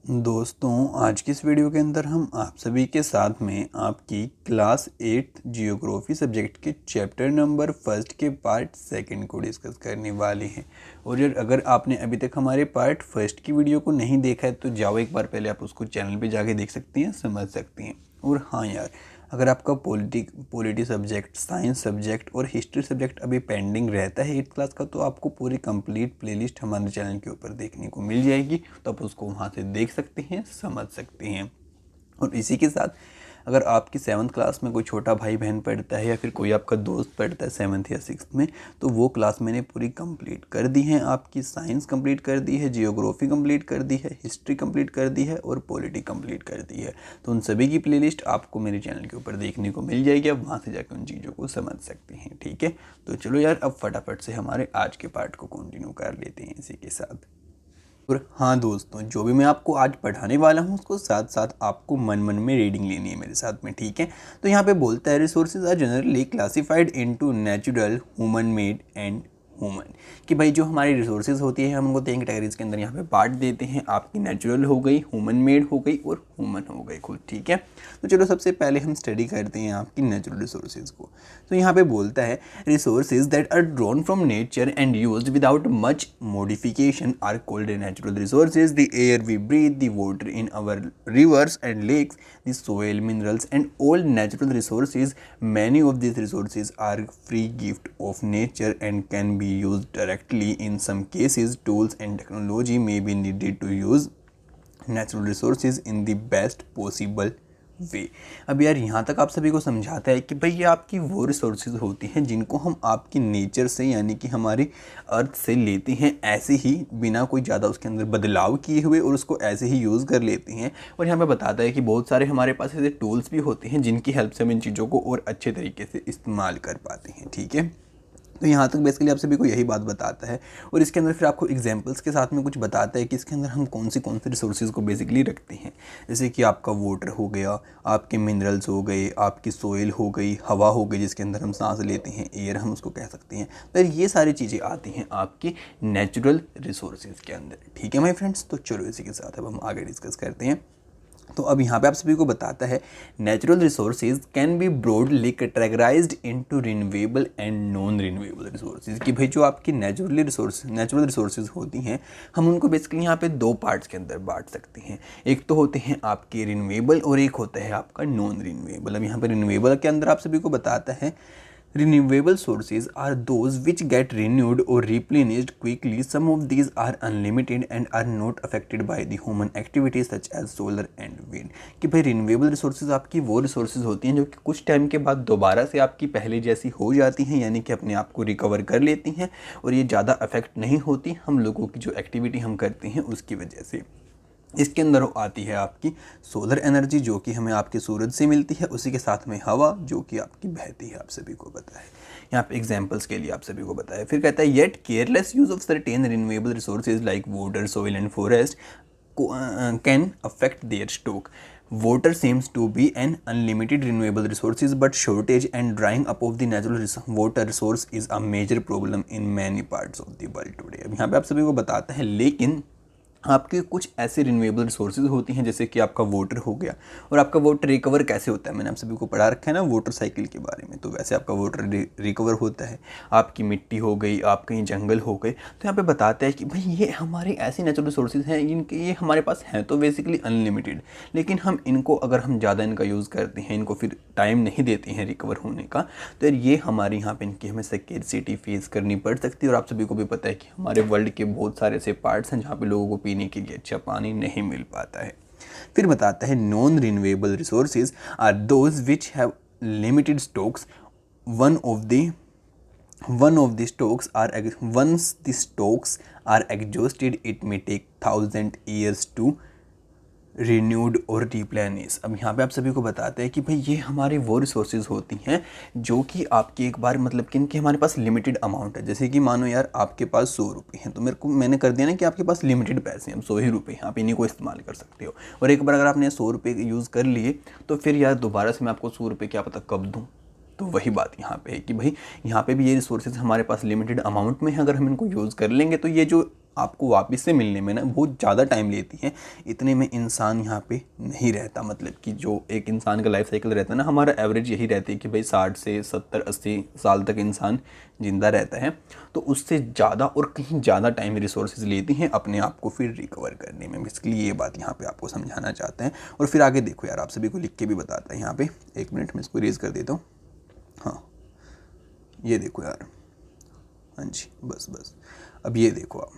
दोस्तों, आज की इस वीडियो के अंदर हम आप सभी के साथ में आपकी क्लास 8 जियोग्राफी सब्जेक्ट के चैप्टर नंबर फर्स्ट के पार्ट सेकंड को डिस्कस करने वाले हैं। और यार, अगर आपने अभी तक हमारे पार्ट फर्स्ट की वीडियो को नहीं देखा है तो जाओ एक बार पहले आप उसको चैनल पे जाके देख सकती हैं, समझ सकती हैं। और हाँ यार, अगर आपका पॉलिटी सब्जेक्ट, साइंस सब्जेक्ट और हिस्ट्री सब्जेक्ट अभी पेंडिंग रहता है 8th क्लास का, तो आपको पूरी कंप्लीट प्लेलिस्ट हमारे चैनल के ऊपर देखने को मिल जाएगी। तो आप उसको वहाँ से देख सकते हैं, समझ सकते हैं। और इसी के साथ अगर आपकी 7th क्लास में कोई छोटा भाई बहन पढ़ता है या फिर कोई आपका दोस्त पढ़ता है 7th या 6th में, तो वो क्लास मैंने पूरी कंप्लीट कर दी है। आपकी साइंस कंप्लीट कर दी है, जियोग्राफी कंप्लीट कर दी है, हिस्ट्री कंप्लीट कर दी है और पॉलिटी कंप्लीट कर दी है। तो उन सभी की प्लेलिस्ट आपको मेरे चैनल के ऊपर देखने को मिल जाएगी। आप वहाँ से जाकर उन चीज़ों को समझ सकते हैं, ठीक है। तो चलो यार, अब फटाफट से हमारे आज के पार्ट को कंटिन्यू कर लेते हैं इसी के साथ। और हाँ दोस्तों, जो भी मैं आपको आज पढ़ाने वाला हूँ उसको साथ साथ आपको मन मन में रीडिंग लेनी है मेरे साथ में, ठीक है। तो यहाँ पे बोलता है, resources are generally classified into natural, human made and human. कि भाई जो हमारी रिसोर्सेज होती है हम उनको 3 कैटेगरीज के अंदर यहाँ पे बांट देते हैं। आपकी नेचुरल हो गई, ह्यूमन मेड हो गई और ह्यूमन हो गई खुद, ठीक है। तो चलो सबसे पहले हम स्टडी करते हैं आपकी नेचुरल रिसोर्सेज को। तो यहाँ पे बोलता है, resources that are drawn from nature and used without much modification are called natural resources. The air we breathe, the water in our rivers and lakes, the soil, minerals and all natural resources. Many of these resources are free gift of nature and can be used directly. In some cases, tools and technology may be needed to use natural resources in the best possible वे। अब यार, यहाँ तक आप सभी को समझाता है कि भाई ये आपकी वो रिसोर्सेज होती हैं जिनको हम आपकी नेचर से यानी कि हमारी अर्थ से लेते हैं, ऐसे ही बिना कोई ज़्यादा उसके अंदर बदलाव किए हुए, और उसको ऐसे ही यूज़ कर लेते हैं। और यहाँ पे बताता है कि बहुत सारे हमारे पास ऐसे टूल्स भी होते हैं जिनकी हेल्प से हम इन चीज़ों को और अच्छे तरीके से इस्तेमाल कर पाते हैं, ठीक है। तो यहाँ तक बेसिकली आप सभी को यही बात बताता है। और इसके अंदर फिर आपको एग्जांपल्स के साथ में कुछ बताता है कि इसके अंदर हम कौन से रिसोर्सेज को बेसिकली रखते हैं। जैसे कि आपका वाटर हो गया, आपके मिनरल्स हो गए, आपकी सोइल हो गई, हवा हो गई जिसके अंदर हम सांस लेते हैं, एयर हम उसको कह सकते हैं। तो ये सारी चीज़ें आती हैं आपके नेचुरल रिसोर्सेज के अंदर, ठीक है माय फ्रेंड्स। तो चलो इसी के साथ अब हम आगे डिस्कस करते हैं। तो अब यहाँ पे आप सभी को बताता है, natural resources can be broadly categorised into renewable and non renewable resources. कि भाई जो आपकी नेचुरल रिसोर्सेज होती हैं, हम उनको बेसिकली यहाँ पे 2 पार्ट्स के अंदर बांट सकते हैं। एक तो होते हैं आपके रिन्यूएबल और एक होता है आपका नॉन रिन्यूएबल। अब यहाँ पे रिन्यूएबल के अंदर आप सभी को बताता है, renewable sources are those which get renewed or replenished quickly. Some of these are unlimited and are not affected by the human activities such as solar and wind. कि भाई रिन्यूएबल रिसोर्सेज आपकी वो रिसोर्सेज होती हैं जो कि कुछ time के बाद दोबारा से आपकी पहले जैसी हो जाती हैं, यानी कि अपने आप को रिकवर कर लेती हैं और ये ज़्यादा अफेक्ट नहीं होती हम लोगों की जो एक्टिविटी हम करते हैं उसकी वजह से। इसके अंदर आती है आपकी सोलर एनर्जी जो कि हमें आपके सूरज से मिलती है, उसी के साथ में हवा जो कि आपकी बहती है, आप सभी को पता है। यहाँ पे एग्जांपल्स के लिए आप सभी को बताया। फिर कहता है, yet careless use of certain renewable resources like water, soil and forest can affect there stock. Water seems to be an unlimited renewable resources, but shortage and drying up of the natural water resource is a major problem in many parts of the world today. अब यहाँ पे आप सभी को बताता है, लेकिन आपके कुछ ऐसे रिन्यूएबल रिसोर्सेज होती हैं जैसे कि आपका वाटर हो गया। और आपका वाटर रिकवर कैसे होता है, मैंने आप सभी को पढ़ा रखा है ना वाटर साइकिल के बारे में। तो वैसे आपका वाटर रिकवर होता है, आपकी मिट्टी हो गई, आप कहीं जंगल हो गए। तो यहाँ पे बताता है कि भाई ये हमारे ऐसे नेचुरल रिसोर्सेज हैं जिनके ये हमारे पास हैं तो बेसिकली अनलिमिटेड, लेकिन हम इनको अगर हम ज़्यादा इनका यूज़ करते हैं, इनको फिर टाइम नहीं देते हैं रिकवर होने का, तो ये हमारे यहाँ पे इनकी हमें स्कैर्सिटी फेस करनी पड़ सकती है। और आप सभी को भी पता है कि हमारे वर्ल्ड के बहुत सारे ऐसे पार्ट्स हैं जहाँ पे लोगों को पीने के लिए अच्छा पानी नहीं मिल पाता है। फिर बताता है, non renewable resources are those which have limited stocks. One of the stocks are once the stocks are exhausted, it may take 1000 years to renewed और रिप्लेनिश. अब यहाँ पे आप सभी को बताते हैं कि भाई ये हमारी वो रिसोर्सेज होती हैं जो कि आपकी एक बार मतलब कि इनके हमारे पास लिमिटेड अमाउंट है। जैसे कि मानो यार आपके पास 100 रुपये हैं, तो मैंने कर दिया ना कि आपके पास लिमिटेड पैसे हैं, 100 ही रुपये आप इन्हीं को इस्तेमाल कर सकते हो। और एक बार अगर आपने 100 रुपये यूज़ कर लिए तो फिर यार दोबारा से मैं आपको 100 रुपये क्या पता कब दूँ। तो वही बात यहाँ पे है कि भाई यहाँ पे भी ये रिसोर्सेज हमारे पास लिमिटेड अमाउंट में है, अगर हम इनको यूज़ कर लेंगे तो ये जो आपको वापस से मिलने में ना बहुत ज़्यादा टाइम लेती हैं। इतने में इंसान यहाँ पे नहीं रहता, मतलब कि जो एक इंसान का लाइफ साइकिल रहता है ना, हमारा एवरेज यही रहती है कि भाई 60 से 70 80 साल तक इंसान ज़िंदा रहता है। तो उससे ज़्यादा और कहीं ज़्यादा टाइम रिसोर्सेज लेती हैं अपने आप को फिर रिकवर करने में। बेसिकली ये बात यहाँ पे आपको समझाना चाहते हैं। और फिर आगे देखो यार, आप सभी को लिख के भी बताता है यहाँ पे, 1 मिनट में इसको रेज कर देता हूँ। हाँ ये देखो यार, हाँ जी बस अब ये देखो आप,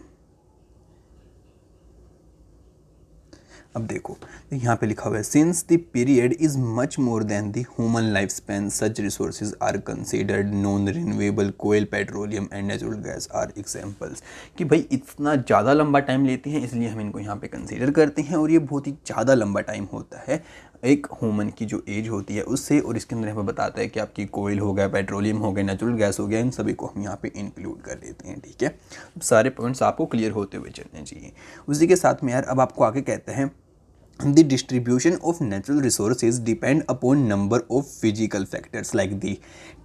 अब देखो यहाँ पे लिखा हुआ है, since the period is much more than the human life span such resources are considered non renewable, coal, petroleum and natural gas are examples. कि भाई इतना ज़्यादा लंबा टाइम लेते हैं इसलिए हम इनको यहाँ पे कंसिडर करते हैं, और ये बहुत ही ज़्यादा लंबा टाइम होता है एक ह्यूमन की जो एज होती है उससे। और इसके अंदर हमें बताता है कि आपकी कोयल हो गया, पेट्रोलियम हो गया, नेचुरल गैस हो गया, इन सभी को हम यहाँ पे इंक्लूड कर देते हैं। ठीक है, सारे पॉइंट्स आपको क्लियर होते हुए चलने चाहिए। उसी के साथ में यार अब आपको आगे कहते हैं, the distribution of natural resources depend upon number of physical factors like the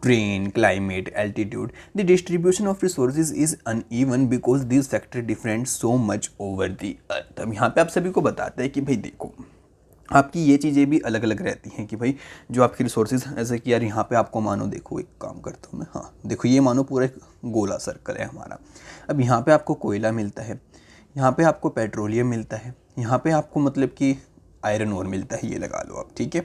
terrain, climate, altitude. The distribution of resources is uneven because these factors differ so much over the earth. अब यहाँ पे आप सभी को बताते हैं कि भाई देखो आपकी ये चीज़ें भी अलग अलग रहती हैं कि भाई जो आपकी रिसोर्सेज, ऐसे कि यार यहाँ पे आपको मानो, देखो एक काम करता हूँ मैं, हाँ देखो ये मानो पूरा एक गोला सर्कल है हमारा। अब यहाँ पे आपको कोयला मिलता है, यहाँ पे आपको पेट्रोलियम मिलता है, यहाँ पे आपको मतलब कि आयरन ओर मिलता है, ये लगा लो आप। ठीक है,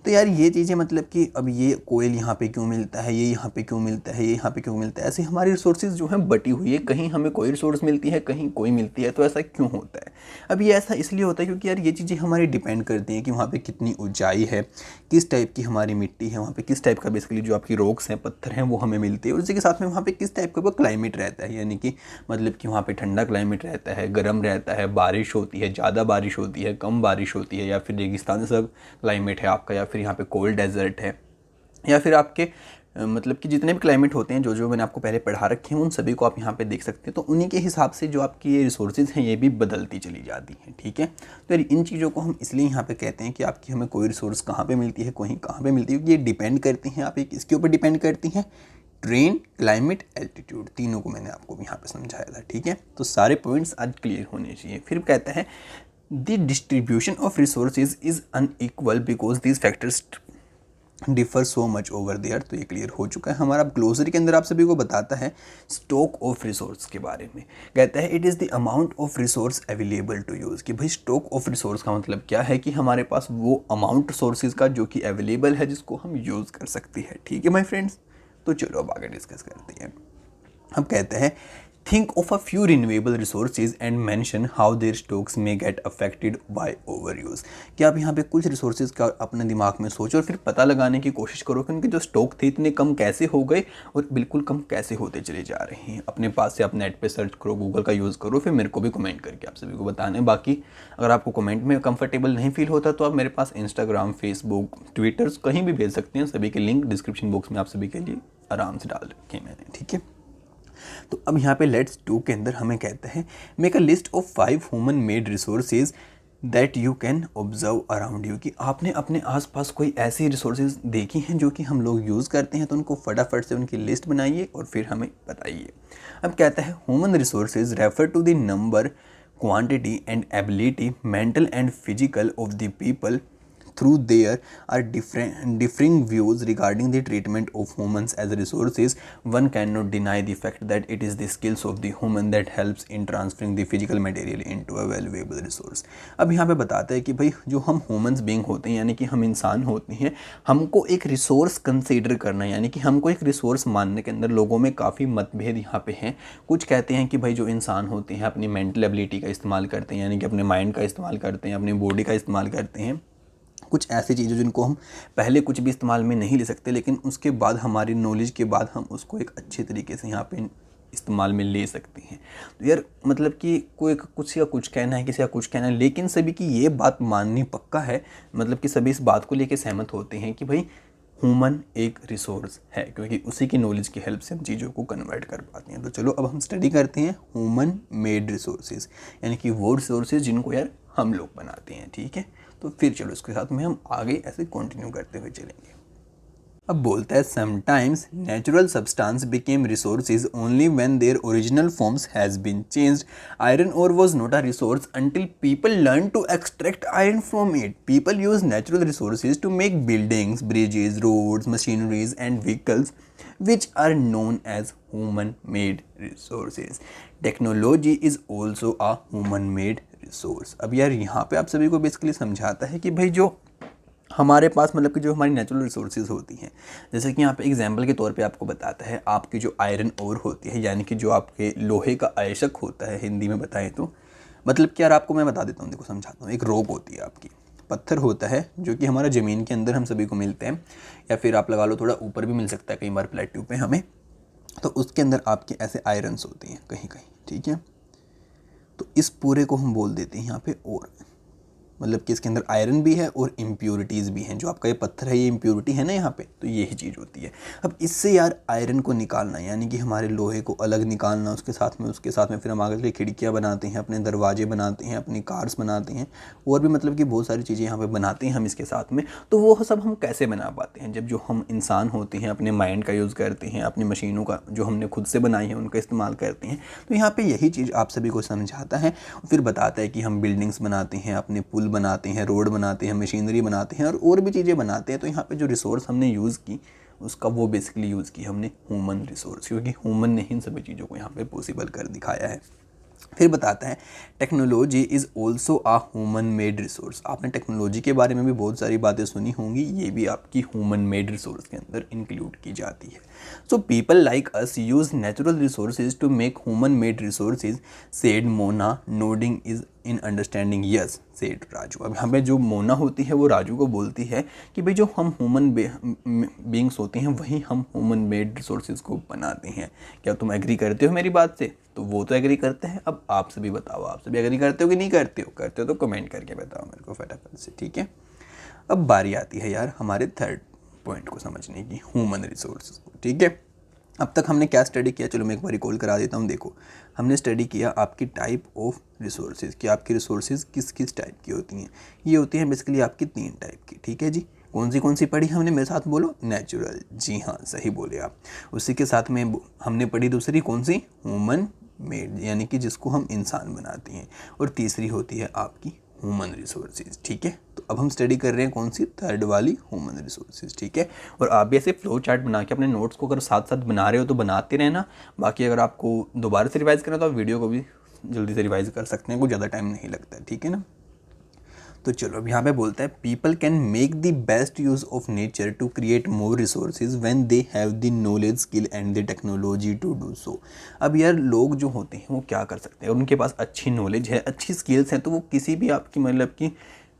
तो यार ये चीज़ें मतलब कि अब ये कोयल यहाँ पे क्यों मिलता है, ये यहाँ पे क्यों मिलता है, ये यहाँ पे क्यों मिलता है, ऐसे हमारी रिसोर्सेज जो हैं बटी हुई है, कहीं हमें कोई रिसोर्स मिलती है, कहीं कोई मिलती है। तो ऐसा क्यों होता है? अब ये ऐसा इसलिए होता है क्योंकि यार ये चीज़ें हमारी डिपेंड करती हैं कि वहाँ पर कितनी ऊंचाई है, किस टाइप की हमारी मिट्टी है, वहाँ पर किस टाइप का बेसिकली जो आपकी रॉक्स हैं, पत्थर हैं, वो हमें मिलती है। और उसी के साथ में वहाँ पर किस टाइप का वो क्लाइमेट रहता है, यानी कि मतलब कि वहाँ पर ठंडा क्लाइमेट रहता है, गर्म रहता है, बारिश होती है, ज़्यादा बारिश होती है, कम बारिश होती है, या फिर रेगिस्तान सब क्लाइमेट है आपका, या फिर यहाँ पे कोल्ड डेजर्ट है, या फिर आपके मतलब कि जितने भी क्लाइमेट होते हैं जो मैंने आपको पहले पढ़ा रखे हैं उन सभी को आप यहाँ पे देख सकते हैं। तो उन्हीं के हिसाब से जो आपकी ये रिसोर्सेज हैं ये भी बदलती चली जाती हैं। ठीक है, तो इन चीज़ों को हम इसलिए यहाँ पे कहते हैं कि आपकी हमें कोई रिसोर्स कहाँ पे मिलती है, कोई कहाँ पे मिलती है, क्योंकि ये डिपेंड करती हैं, आप किसके ऊपर डिपेंड करती हैं, ट्रेन, क्लाइमेट, एल्टीट्यूड, तीनों को मैंने आपको यहाँ पे समझाया था। ठीक है, तो सारे पॉइंट्स आज क्लियर होने चाहिए। फिर कहते हैं the distribution of resources is unequal because these factors differ so much over there। तो ये क्लियर हो चुका है हमारा। ग्लोसरी के अंदर आप सभी को बताता है स्टॉक ऑफ रिसोर्स के बारे में। कहता है it is the amount of resource available to use. कि भाई स्टॉक ऑफ रिसोर्स का मतलब क्या है कि हमारे पास वो अमाउंट रिसोर्सेज का जो कि अवेलेबल है, जिसको हम यूज़ कर सकते हैं। ठीक है माय फ्रेंड्स, तो चलो अब आगे डिस्कस करते हैं। अब कहते हैं think of a few renewable resources and mention how their stocks may get affected by overuse। कि आप यहाँ पे कुछ रिसोर्सेज का अपने दिमाग में सोचो और फिर पता लगाने की कोशिश करो कि उनके जो स्टॉक थे इतने कम कैसे हो गए और बिल्कुल कम कैसे होते चले जा रहे हैं। अपने पास से आप नेट पे सर्च करो, गूगल का यूज़ करो, फिर मेरे को भी कमेंट करके आप सभी को बताना है। बाकी अगर आपको कमेंट में कंफर्टेबल नहीं फील होता तो आप मेरे पास इंस्टाग्राम, फेसबुक, ट्विटर्स कहीं भी भेज सकते हैं। सभी के लिंक डिस्क्रिप्शन बॉक्स में आप सभी के लिए आराम से डाल रखे हैं मैंने। ठीक है, तो अब यहाँ पे लेट्स डू के अंदर हमें कहते हैं make a list of 5 human made resources that you can observe around you. कि आपने अपने आसपास कोई ऐसी रिसोर्सेज देखी हैं जो कि हम लोग यूज़ करते हैं, तो उनको फटाफट से उनकी लिस्ट बनाइए और फिर हमें बताइए। अब कहता है human resources refer to the number, quantity and ability, mental and physical of the people through there are differing views regarding the treatment of humans as resources. One cannot deny the fact that it is the skills of the human that helps in transferring the physical material into a valuable resource। अब यहाँ पे बताता है कि भाई जो हम humans being होते हैं, यानी कि हम इंसान होते हैं, हमको एक रिसोर्स कंसीडर करना है, यानी कि हमको एक रिसोर्स मानने के अंदर लोगों में काफ़ी मतभेद यहाँ पे हैं। कुछ कहते हैं कि भाई जो इंसान होते हैं अपनी मेंटल एबिलिटी का इस्तेमाल करते हैं, यानी कि अपने माइंड का इस्तेमाल करते हैं, अपनी बॉडी का इस्तेमाल करते हैं। कुछ ऐसी चीज़ें जिनको हम पहले कुछ भी इस्तेमाल में नहीं ले सकते, लेकिन उसके बाद हमारी नॉलेज के बाद हम उसको एक अच्छे तरीके से यहाँ पे इस्तेमाल में ले सकते हैं। तो यार मतलब कि कोई कुछ का कुछ कहना है, किसी का कुछ कहना है, लेकिन सभी की ये बात माननी पक्का है, मतलब कि सभी इस बात को लेकर सहमत होते हैं कि भाई ह्यूमन एक रिसोर्स है, क्योंकि उसी की नॉलेज की हेल्प से हम चीज़ों को कन्वर्ट कर पाते हैं। तो चलो अब हम स्टडी करते हैं ह्यूमन मेड रिसोर्सेज, यानी कि वो रिसोर्सेज जिनको यार हम लोग बनाते हैं। ठीक है, तो फिर चलो इसके साथ में हम आगे ऐसे कंटिन्यू करते हुए चलेंगे। अब बोलता है sometimes natural substance became resources only when their original forms has been changed. Iron ore was not a resource until people learned to extract iron from it. People use natural resources to make buildings, bridges, roads, machineries and vehicles which are known as human-made resources. Technology is also a human-made resource. अब यार यहाँ पे आप सभी को basically समझाता है कि भाई जो हमारे पास मतलब कि जो हमारी नेचुरल रिसोर्सेज होती हैं, जैसे कि यहाँ पे एग्जांपल के तौर पे आपको बताता है आपकी जो आयरन ओर होती है, यानी कि जो आपके लोहे का आयशक होता है हिंदी में बताएं तो, मतलब कि यार आपको मैं बता देता हूँ, देखो समझाता हूँ. एक रॉक होती है आपकी, पत्थर होता है जो कि हमारा ज़मीन के अंदर हम सभी को मिलते हैं, या फिर आप लगा लो थोड़ा ऊपर भी मिल सकता है कई बार प्लेट्यू पे हमें. तो उसके अंदर आपके ऐसे आयरन्स होती हैं कहीं कहीं, ठीक है. तो इस पूरे को हम बोल देते हैं यहाँ पे ओर, मतलब कि इसके अंदर आयरन भी है और इम्प्योरिटीज़ भी हैं. जो आपका ये पत्थर है ये इम्प्योरिटी है ना यहाँ पे, तो यही चीज़ होती है. अब इससे यार आयरन को निकालना, यानी कि हमारे लोहे को अलग निकालना, उसके साथ में फिर हम आगे चल के खिड़कियाँ बनाते हैं, अपने दरवाजे बनाते हैं, अपनी कार्स बनाते हैं, और भी मतलब कि बहुत सारी चीज़ें यहाँ पे बनाते हैं हम इसके साथ में. तो वो सब हम कैसे बना पाते हैं? जब जो हम इंसान होते हैं अपने माइंड का यूज़ करते हैं, अपनी मशीनों का जो हमने खुद से बनाई है उनका इस्तेमाल करते हैं. तो यहाँ पर यही चीज़ आप सभी को समझाता है, फिर बताता है कि हम बिल्डिंग्स बनाते हैं, अपने पुल बनाते हैं, रोड बनाते हैं, मशीनरी बनाते हैं और भी चीज़ें बनाते हैं. तो यहाँ पे जो रिसोर्स हमने यूज़ की उसका वो बेसिकली यूज़ की हमने ह्यूमन रिसोर्स, क्योंकि ह्यूमन ने इन सभी चीज़ों को यहाँ पे पॉसिबल कर दिखाया है. फिर बताता है technology is also a human made resource. आपने टेक्नोलॉजी के बारे में भी बहुत सारी बातें सुनी होंगी, ये भी आपकी ह्यूमन मेड रिसोर्स के अंदर इंक्लूड की जाती है. So people like us use natural resources to make human made resources, said Mona, nodding is in understanding yes said Raju. अब हमें जो मोना होती है वो राजू को बोलती है कि भाई जो हम ह्यूमन बींग्स होते हैं वही हम ह्यूमन मेड रिसोर्सेज को बनाते हैं. क्या तुम एग्री करते हो मेरी बात से? तो वो तो एग्री करते हैं. अब आप सभी बताओ, आप सभी एग्री करते हो कि नहीं करते हो? करते हो तो कमेंट करके बताओ मेरे को फटाफट से, ठीक है. अब बारी आती है यार हमारे थर्ड पॉइंट को समझने की, ह्यूमन रिसोर्सेज को, ठीक है. अब तक हमने क्या स्टडी किया, चलो मैं एक बार रिकॉल करा देता हूँ. देखो हमने स्टडी किया आपकी टाइप ऑफ रिसोर्सेज, कि आपकी रिसोर्सेज किस किस टाइप की होती हैं. ये होती हैं बेसिकली आपकी 3 टाइप की, ठीक है जी. कौन सी पढ़ी हमने? मेरे साथ बोलो, नेचुरल. जी हाँ सही बोले आप. उसी के साथ में हमने पढ़ी दूसरी कौन सी? ह्यूमन मेड, यानी कि जिसको हम इंसान बनाते हैं. और तीसरी होती है आपकी ह्यूमन रिसोर्सेज, ठीक है. तो अब हम स्टडी कर रहे हैं कौन सी? थर्ड वाली, ह्यूमन रिसोर्सेज, ठीक है. और आप भी ऐसे फ्लो चार्ट बना के अपने नोट्स को अगर साथ साथ बना रहे हो तो बनाते रहना. बाकी अगर आपको दोबारा से रिवाइज़ करना तो आप वीडियो को भी जल्दी से रिवाइज़ कर सकते हैं, कोई ज़्यादा टाइम नहीं लगता है, ठीक है ना. तो चलो अब यहाँ पे बोलता है people can make the best use of nature to create more resources when they have the knowledge, skill and the technology to do so. अब यार लोग जो होते हैं वो क्या कर सकते हैं, उनके पास अच्छी नॉलेज है, अच्छी स्किल्स हैं, तो वो किसी भी आपकी मतलब कि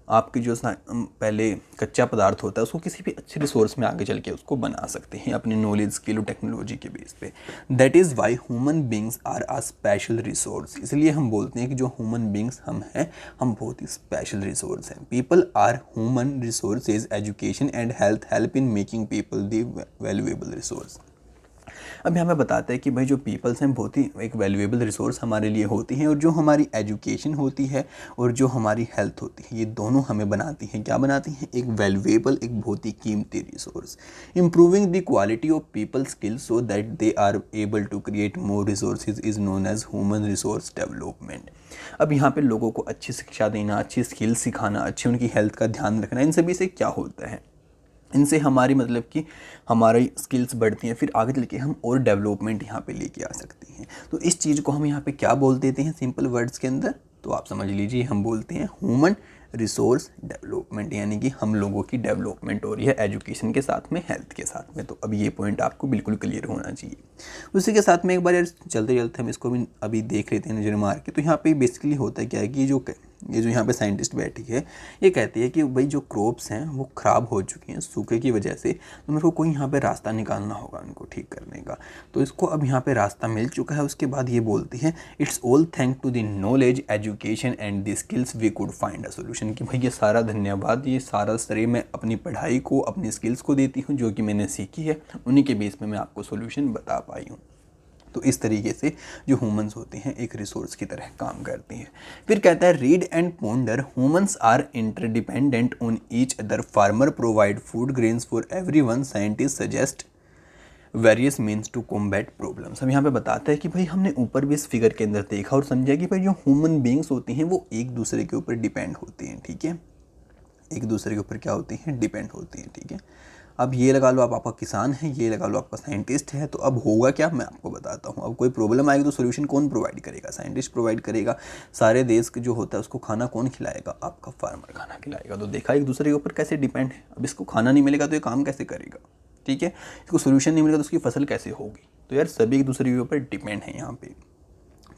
आपकी जो पहले कच्चा पदार्थ होता है उसको किसी भी अच्छे रिसोर्स में आगे चल के उसको बना सकते हैं अपनी नॉलेज, स्किल और टेक्नोलॉजी के बेस पे. That is why human beings are a special resource. इसलिए हम बोलते हैं कि जो ह्यूमन बींग्स हम हैं, हम बहुत ही स्पेशल रिसोर्स हैं. People are human resources, education and health help in making people the valuable resource. अब यहाँ पे बताते हैं कि भाई जो पीपल्स हैं बहुत ही एक वैल्यूएबल रिसोर्स हमारे लिए होती हैं, और जो हमारी एजुकेशन होती है और जो हमारी हेल्थ होती है, ये दोनों हमें बनाती हैं, क्या बनाती हैं? एक वैल्यूएबल, एक बहुत ही कीमती resource. Improving the quality of people skills so that they are able to create more resources is known as human resource development. अब यहाँ पे लोगों को अच्छी शिक्षा देना, अच्छी स्किल सिखाना, अच्छी उनकी हेल्थ का ध्यान रखना, इन सभी से क्या होता है? इनसे हमारी मतलब कि हमारी स्किल्स बढ़ती हैं, फिर आगे चल के हम और डेवलपमेंट यहाँ पे लेके आ सकते हैं. तो इस चीज़ को हम यहाँ पे क्या बोल देते हैं सिंपल वर्ड्स के अंदर? तो आप समझ लीजिए हम बोलते हैं ह्यूमन रिसोर्स डेवलपमेंट, यानी कि हम लोगों की डेवलपमेंट हो रही है एजुकेशन के साथ में, हेल्थ के साथ में. तो अब ये पॉइंट आपको बिल्कुल क्लियर होना चाहिए. उसी के साथ में एक बार यार चलते चलते हम इसको भी अभी देख लेते हैं नजर मार के. तो यहाँ पे बेसिकली होता है क्या है कि ये जो यहाँ पे साइंटिस्ट बैठी है ये कहती है कि भाई जो क्रॉप्स हैं वो ख़राब हो चुकी हैं सूखे की वजह से, तो मेरे को कोई यहाँ पे रास्ता निकालना होगा उनको ठीक करने का. तो इसको अब यहाँ पे रास्ता मिल चुका है. उसके बाद ये बोलती है it's all thank to the knowledge, education and the skills we could find a solution. कि भाई ये सारा धन्यवाद, ये सारा श्रेय मैं अपनी पढ़ाई को, अपनी स्किल्स को देती हूँ जो कि मैंने सीखी है, उन्हीं के बेस में मैं आपको सोल्यूशन बता पाई हूँ. तो इस तरीके से जो ह्यूमंस होते हैं एक रिसोर्स की तरह काम करते हैं। फिर कहता है read and ponder, humans are interdependent on each other, farmer provide food grains for everyone, scientist suggest various means to combat problems. अब यहाँ पे बताता है कि भाई हमने ऊपर भी इस फिगर के अंदर देखा और समझा कि भाई जो ह्यूमन बींग्स होती हैं वो एक दूसरे के ऊपर डिपेंड होती हैं, ठीक है, एक दूसरे के ऊपर क्या होती हैं, डिपेंड होती हैं, ठीक है। अब ये लगा लो आप आपका किसान है, ये लगा लो आपका साइंटिस्ट है, तो अब होगा क्या मैं आपको बताता हूँ। अब कोई प्रॉब्लम आएगी तो सोल्यूशन कौन प्रोवाइड करेगा, साइंटिस्ट प्रोवाइड करेगा। सारे देश जो होता है उसको खाना कौन खिलाएगा, आपका फार्मर खाना खिलाएगा। तो देखा एक दूसरे के ऊपर कैसे डिपेंड है। अब इसको खाना नहीं मिलेगा तो ये काम कैसे करेगा, ठीक है, इसको सोल्यूशन नहीं मिलेगा तो उसकी फसल कैसे होगी। तो यार सभी एक दूसरे के ऊपर डिपेंड है यहाँ पे।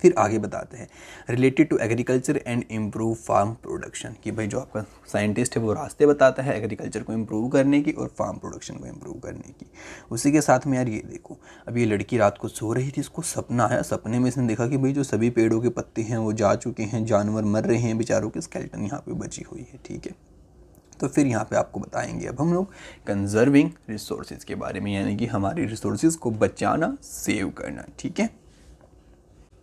फिर आगे बताते हैं related to agriculture and improve farm production, कि भाई जो आपका साइंटिस्ट है वो रास्ते बताता है एग्रीकल्चर को इम्प्रूव करने की और फार्म प्रोडक्शन को इम्प्रूव करने की। उसी के साथ में यार ये देखो, अब ये लड़की रात को सो रही थी, इसको सपना आया, सपने में इसने देखा कि भाई जो सभी पेड़ों के पत्ते हैं वो जा चुके हैं, जानवर मर रहे हैं, बेचारों के स्केलेटन यहाँ पे बची हुई है, ठीक है। तो फिर यहाँ पे आपको बताएंगे अब हम लोग कंजर्विंग रिसोर्सेज के बारे में, यानी कि हमारी रिसोर्सेज को बचाना, सेव करना, ठीक है।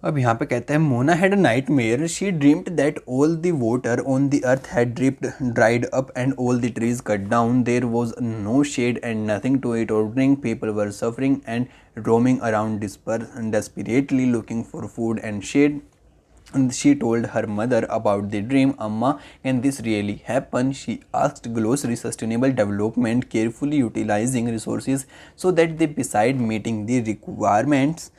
अब यहाँ पे कहता है Mona had a nightmare, she dreamed that all the water on the earth had dried up and all the trees cut down, there was no shade and nothing to eat or drink, people were suffering and roaming around desperately looking for food and shade. And she told her mother about the dream. Amma, can this really happen? She asked. Glossary: sustainable development, carefully utilizing resources so that they, beside meeting the requirements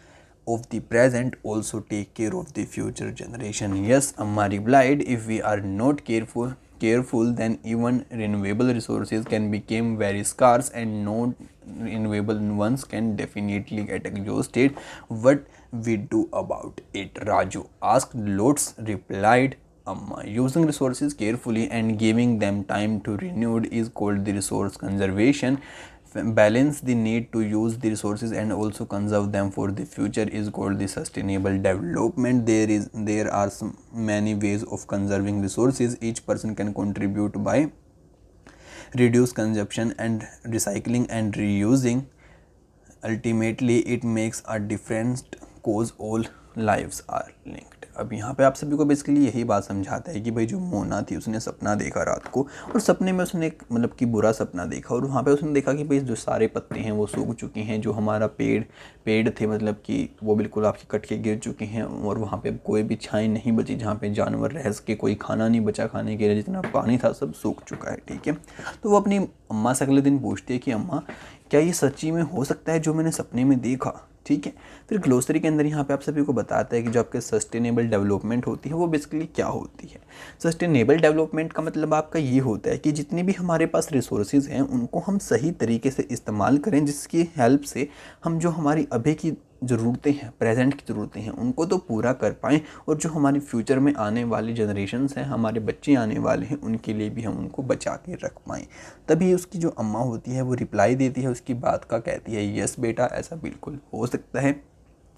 of the present, also take care of the future generation. Yes, Amma replied, if we are not careful, then even renewable resources can become very scarce and non-renewable ones can definitely get exhausted. What we do about it? Raju asked. Lots replied. Amma, using resources carefully and giving them time to renewed is called the resource conservation. Balance the need to use the resources and also conserve them for the future is called the sustainable development. There are many ways of conserving resources. Each person can contribute by reduce consumption and recycling and reusing. Ultimately it makes a difference cause all lives are linked. अब यहाँ पे आप सभी को basically यही बात समझाता है कि भाई जो मोना थी उसने सपना देखा रात को, और सपने में उसने एक मतलब कि बुरा सपना देखा, और वहाँ पे उसने देखा कि भाई जो सारे पत्ते हैं वो सूख चुके हैं, जो हमारा पेड़ थे मतलब कि वो बिल्कुल आपके कट के गिर चुके हैं, और वहाँ पे कोई भी छाई नहीं बची जहाँ पे जानवर रह सके, कोई खाना नहीं बचा खाने के लिए, जितना पानी था सब सूख चुका है, ठीक है। तो वो अपनी अम्मा से अगले दिन पूछती है कि अम्मा क्या ये सच्ची में हो सकता है जो मैंने सपने में देखा, ठीक है। फिर ग्लोसरी के अंदर यहाँ पे आप सभी को बताता है कि जो आपके सस्टेनेबल डेवलपमेंट होती है वो बेसिकली क्या होती है। सस्टेनेबल डेवलपमेंट का मतलब आपका ये होता है कि जितनी भी हमारे पास रिसोर्सेज हैं उनको हम सही तरीके से इस्तेमाल करें, जिसकी हेल्प से हम जो हमारी अभी की ज़रूरतें हैं, प्रेजेंट की ज़रूरतें हैं, उनको तो पूरा कर पाएँ, और जो हमारी फ्यूचर में आने वाली जनरेशन्स हैं, हमारे बच्चे आने वाले हैं, उनके लिए भी हम उनको बचा के रख पाएँ। तभी उसकी जो अम्मा होती है वो रिप्लाई देती है उसकी बात का, कहती है यस बेटा ऐसा बिल्कुल हो सकता है।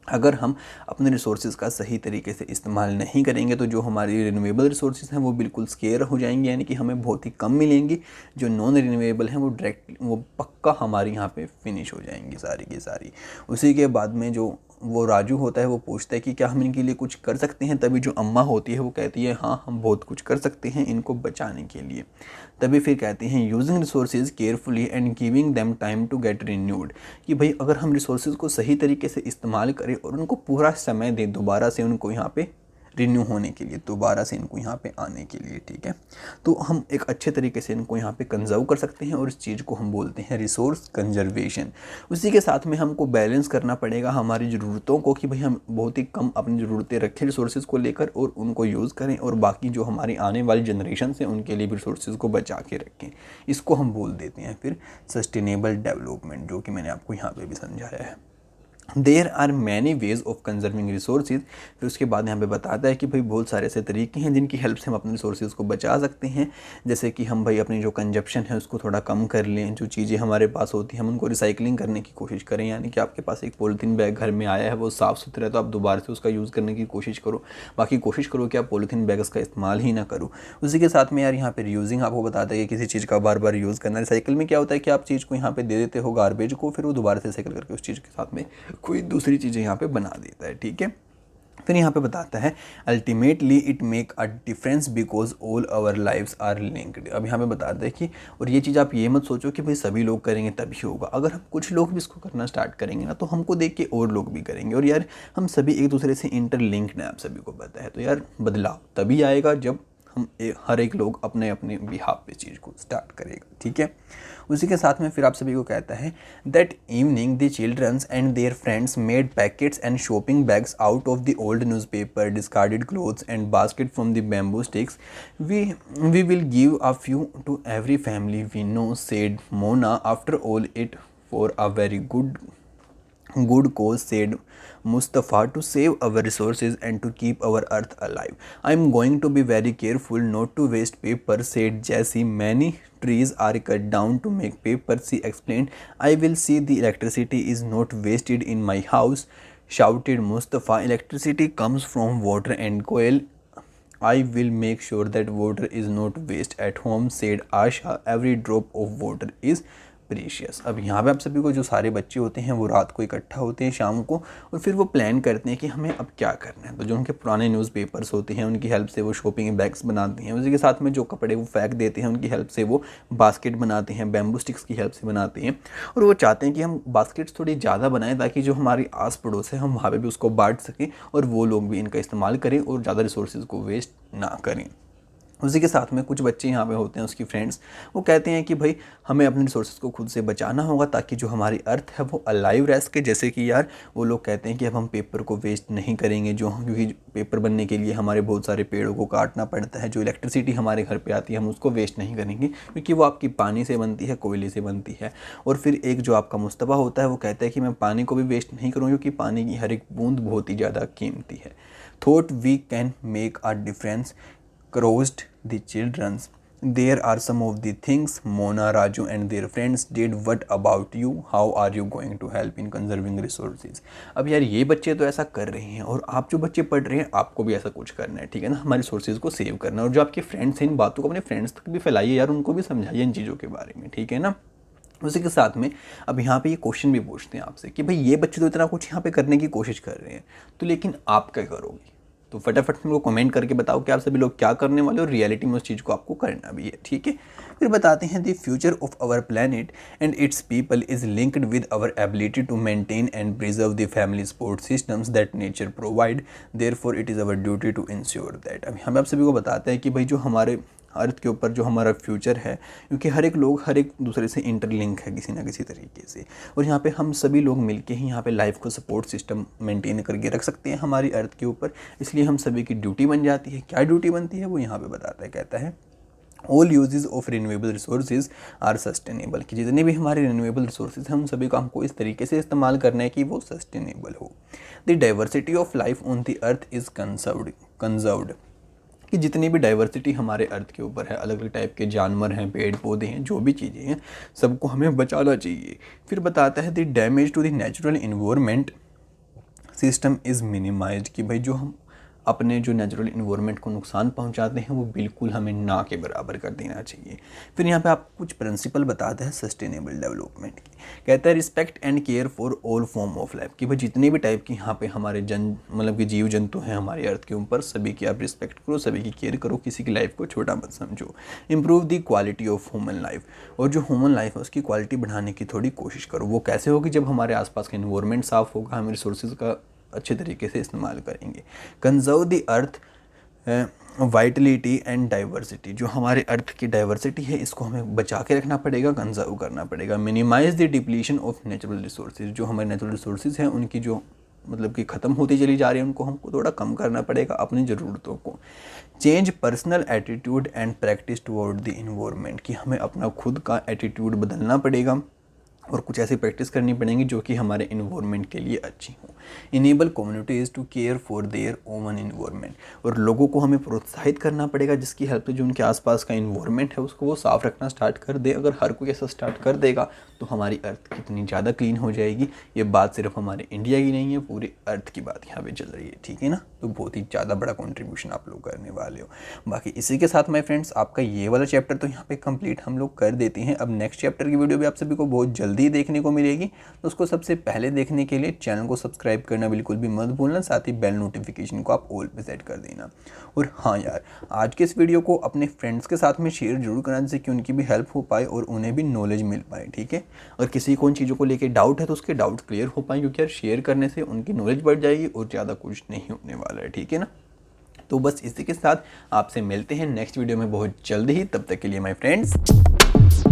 अगर हम अपने रिसोर्सेज का सही तरीके से इस्तेमाल नहीं करेंगे तो जो हमारी रिन्यूएबल रिसोर्सेज हैं वो बिल्कुल स्केयर हो जाएंगे, यानी कि हमें बहुत ही कम मिलेंगी। जो नॉन रिन्यूएबल हैं वो पक्का हमारी यहाँ पे फिनिश हो जाएंगी सारी की सारी। उसी के बाद में जो वो राजू होता है वो पूछता है कि क्या हम इनके लिए कुछ कर सकते हैं। तभी जो अम्मा होती है वो कहती है हाँ हम बहुत कुछ कर सकते हैं इनको बचाने के लिए। तभी फिर कहते हैं using resources carefully and giving them time to get renewed, कि भाई अगर हम रिसोर्सेज को सही तरीके से इस्तेमाल करें और उनको पूरा समय दें दोबारा से उनको यहाँ पे रिन्यू होने के लिए, दोबारा से इनको यहाँ पे आने के लिए, ठीक है, तो हम एक अच्छे तरीके से इनको यहाँ पे कंजर्व कर सकते हैं और इस चीज़ को हम बोलते हैं रिसोर्स कंजर्वेशन। उसी के साथ में हमको बैलेंस करना पड़ेगा हमारी ज़रूरतों को, कि भाई हम बहुत ही कम अपनी ज़रूरतें रखें रिसोर्सेज को लेकर और उनको यूज़ करें, और बाकी जो हमारी आने वाली जनरेशन है उनके लिए भी रिसोर्सेज को बचा के रखें। इसको हम बोल देते हैं फिर सस्टेनेबल डेवलपमेंट, जो कि मैंने आपको यहाँ पर भी समझाया है। There are many ways of conserving resources. फिर उसके बाद यहाँ पे बताता है कि भाई बहुत सारे ऐसे तरीके हैं जिनकी हेल्प से हम अपने रिसोर्सेज को बचा सकते हैं, जैसे कि हम भाई अपनी जो कंजप्शन है उसको थोड़ा कम कर लें, जो चीज़ें हमारे पास होती हैं हम उनको रिसाइकलिंग करने की कोशिश करें, यानी कि आपके पास एक पॉलीथीन बैग घर में आया है वो साफ़ सुथरा है तो आप दोबारा से उसका यूज़ करने की कोशिश करो, बाकी कोशिश करो कि आप पॉलीथीन बैग्स का इस्तेमाल ही ना करो। उसी के साथ में यार यहाँ पर रीयूजिंग आपको बताता है कि किसी चीज़ का बार बार यूज़ करना। रिसाइकिल में क्या होता है कि आप चीज़ को यहाँ पर दे देते हो गार्बेज को, फिर वो दोबारा से रिसाइकिल करके उस चीज़ के साथ में कोई दूसरी चीज़ें यहाँ पे बना देता है, ठीक है। फिर यहाँ पे बताता है ultimately it make a difference because all our lives are linked. अब यहाँ पे बताता है कि और ये चीज़ आप ये मत सोचो कि भाई सभी लोग करेंगे तभी होगा, अगर हम कुछ लोग भी इसको करना स्टार्ट करेंगे ना तो हमको देख के और लोग भी करेंगे, और यार हम सभी एक दूसरे से इंटरलिंक्ड हैं, आप सभी को पता है। तो यार बदलाव तभी आएगा जब हम हर एक लोग अपने अपने बिहाफ पे चीज़ को स्टार्ट करेगा, ठीक है। उसी के साथ में फिर आप सभी को कहता है that evening the childrens and their friends made packets and shopping bags out of the old newspaper, discarded clothes and basket from the bamboo sticks. We will give a few to every family we know, said Mona. After all it for a very good cause, said Mustafa, to save our resources and to keep our earth alive. I am going to be very careful not to waste paper, said Jessie. Many trees are cut down to make paper, she explained. I will see the electricity is not wasted in my house, shouted Mustafa. Electricity comes from water and coal. I will make sure that water is not waste at home, said Asha. Every drop of water is precious. अब यहाँ पे आप सभी को जो सारे बच्चे होते हैं वो रात को इकट्ठा होते हैं शाम को, और फिर वो प्लान करते हैं कि हमें अब क्या करना है। तो जो उनके पुराने न्यूज़पेपर्स होते हैं उनकी हेल्प से वो शॉपिंग बैग्स बनाते हैं, उसी के साथ में जो कपड़े वो फेंक देते हैं उनकी हेल्प से वो बास्केट बनाते हैं, बैम्बू स्टिक्स की हेल्प से बनाते हैं। और वो चाहते हैं कि हम बास्केट्स थोड़ी ज़्यादा बनाएं ताकि जो हमारी आस पड़ोस है हम वहाँ पर भी उसको बांट सकें और वो लोग भी इनका इस्तेमाल करें और ज़्यादा रिसोर्सेज को वेस्ट ना करें। उसी के साथ में कुछ बच्चे यहाँ पे होते हैं उसकी फ्रेंड्स, वो कहते हैं कि भाई हमें अपने रिसोर्सेज को खुद से बचाना होगा ताकि जो हमारी अर्थ है वो अलाइव रह सके। जैसे कि यार वो लोग कहते हैं कि अब हम पेपर को वेस्ट नहीं करेंगे, क्योंकि पेपर बनने के लिए हमारे बहुत सारे पेड़ों को काटना पड़ता है। जो इलेक्ट्रिसिटी हमारे घर पर आती है हम उसको वेस्ट नहीं करेंगे क्योंकि वो आपकी पानी से बनती है, कोयले से बनती है। और फिर एक जो आपका मुस्तफ़ा होता है वो कहता है कि मैं पानी को भी वेस्ट नहीं करूँ क्योंकि पानी की हर एक बूंद बहुत ही ज़्यादा कीमती है। Thought we can make a difference, crossed the children's. There are some of the things Mona, Raju and their friends did. What about you? How are you going to help in conserving resources? अब यार ये बच्चे तो ऐसा कर रहे हैं और आप जो बच्चे पढ़ रहे हैं आपको भी ऐसा कुछ करना है, ठीक है ना। हमारे रिसोर्सेज को सेव करना है, और जो आपके फ्रेंड्स हैं इन बातों को अपने फ्रेंड्स तक भी फैलाइए यार, उनको भी समझाइए इन चीज़ों के बारे में, ठीक है ना। उसी के साथ में अब यहाँ पे ये क्वेश्चन भी पूछते हैं आपसे कि भाई ये बच्चे तो इतना कुछ यहाँ पे करने की कोशिश कर रहे हैं, तो लेकिन आप क्या करोगे। तो फटाफट मेरे को कमेंट करके बताओ कि आप सभी लोग क्या करने वाले हो, और रियलिटी में उस चीज़ को आपको करना भी है, ठीक है। फिर बताते हैं the future of our planet and its people is linked with our ability to maintain and preserve the family support systems that nature provide, therefore it is our duty to ensure that. अब हमें आप सभी को बताते हैं कि भाई जो हमारे अर्थ के ऊपर जो हमारा फ्यूचर है, क्योंकि हर एक लोग हर एक दूसरे से इंटरलिंक है किसी ना किसी तरीके से, और यहाँ पे हम सभी लोग मिलके ही यहाँ पे लाइफ को सपोर्ट सिस्टम मेंटेन करके रख सकते हैं हमारी अर्थ के ऊपर। इसलिए हम सभी की ड्यूटी बन जाती है। क्या ड्यूटी बनती है वो यहाँ पे बताता है, कहता है all uses of renewable resources are sustainable, कि जितने भी हमारे रिन्यूएबल रिसोर्सेज हैं उन सभी को हमको इस तरीके से इस्तेमाल करना है कि वो सस्टेनेबल हो। The diversity of life on the earth is conserved, कि जितनी भी डाइवर्सिटी हमारे अर्थ के ऊपर है, अलग अलग टाइप के जानवर हैं, पेड़ पौधे हैं, जो भी चीज़ें हैं, सबको हमें बचाना चाहिए। फिर बताता है the damage to the natural environment system is minimised, कि भाई जो हम अपने जो नेचुरल इन्वायरमेंट को नुकसान पहुंचाते हैं वो बिल्कुल हमें ना के बराबर कर देना चाहिए। फिर यहाँ पे आप कुछ प्रिंसिपल बताते हैं सस्टेनेबल डेवलपमेंट की, कहता है respect and care for all form of life, कि भाई जितने भी टाइप की यहाँ पे हमारे मतलब कि जीव जंतु हैं हमारे अर्थ के ऊपर, सभी की आप रिस्पेक्ट करो, सभी की केयर करो, किसी की लाइफ को छोटा मत समझो। Improve the quality of human life, और जो ह्यूमन लाइफ है उसकी क्वालिटी बढ़ाने की थोड़ी कोशिश करो। वो कैसे होगी, जब हमारे आसपास का इन्वायरमेंट साफ होगा, हम रिसोर्सेज का अच्छे तरीके से इस्तेमाल करेंगे। Conserve the earth Vitality and diversity, जो हमारे अर्थ की डाइवर्सिटी है इसको हमें बचा के रखना पड़ेगा, कंजर्व करना पड़ेगा। Minimise the depletion of natural resources, जो हमारे नेचुरल रिसोर्सेज हैं उनकी जो मतलब कि ख़त्म होती चली जा रही है उनको हमको थोड़ा कम करना पड़ेगा अपनी ज़रूरतों को। Change personal attitude and practice toward the environment, कि हमें अपना खुद का एटीट्यूड बदलना पड़ेगा और कुछ ऐसी प्रैक्टिस करनी पड़ेंगी जो कि हमारे इन्वायरमेंट के लिए अच्छी हो। Enable communities to care for their own environment, और लोगों को हमें प्रोत्साहित करना पड़ेगा जिसकी हेल्प से जो उनके आसपास का इन्वायरमेंट है उसको वो साफ़ रखना स्टार्ट कर दे। अगर हर कोई ऐसा स्टार्ट कर देगा तो हमारी अर्थ कितनी ज़्यादा क्लीन हो जाएगी। ये बात सिर्फ हमारे इंडिया की नहीं है, पूरे अर्थ की बात यहाँ पे चल रही है, ठीक है ना। तो बहुत ही ज़्यादा बड़ा कॉन्ट्रीब्यूशन आप लोग करने वाले हो। बाकी इसी के साथ माय फ्रेंड्स आपका ये वाला चैप्टर तो यहाँ पे कंप्लीट हम लोग कर देते हैं। अब नेक्स्ट चैप्टर की वीडियो भी आप सभी को बहुत जल्दी जल्दी देखने को मिलेगी। तो उसको सबसे पहले देखने के लिए चैनल को सब्सक्राइब करना बिल्कुल भी मत भूलना, साथ ही बेल नोटिफिकेशन को आप ऑल पे सेट कर देना। और हाँ यार, आज के इस वीडियो को अपने फ्रेंड्स के साथ में शेयर जरूर करना, जिससे कि उनकी भी हेल्प हो पाए और उन्हें भी नॉलेज मिल पाए, ठीक है। और किसी को उन चीज़ों को लेकर डाउट है तो उसके डाउट क्लियर हो पाए, क्योंकि यार शेयर करने से उनकी नॉलेज बढ़ जाएगी और ज़्यादा कुछ नहीं होने वाला है, ठीक है ना। तो बस इसी के साथ आपसे मिलते हैं नेक्स्ट वीडियो में बहुत जल्द ही। तब तक के लिए माय फ्रेंड्स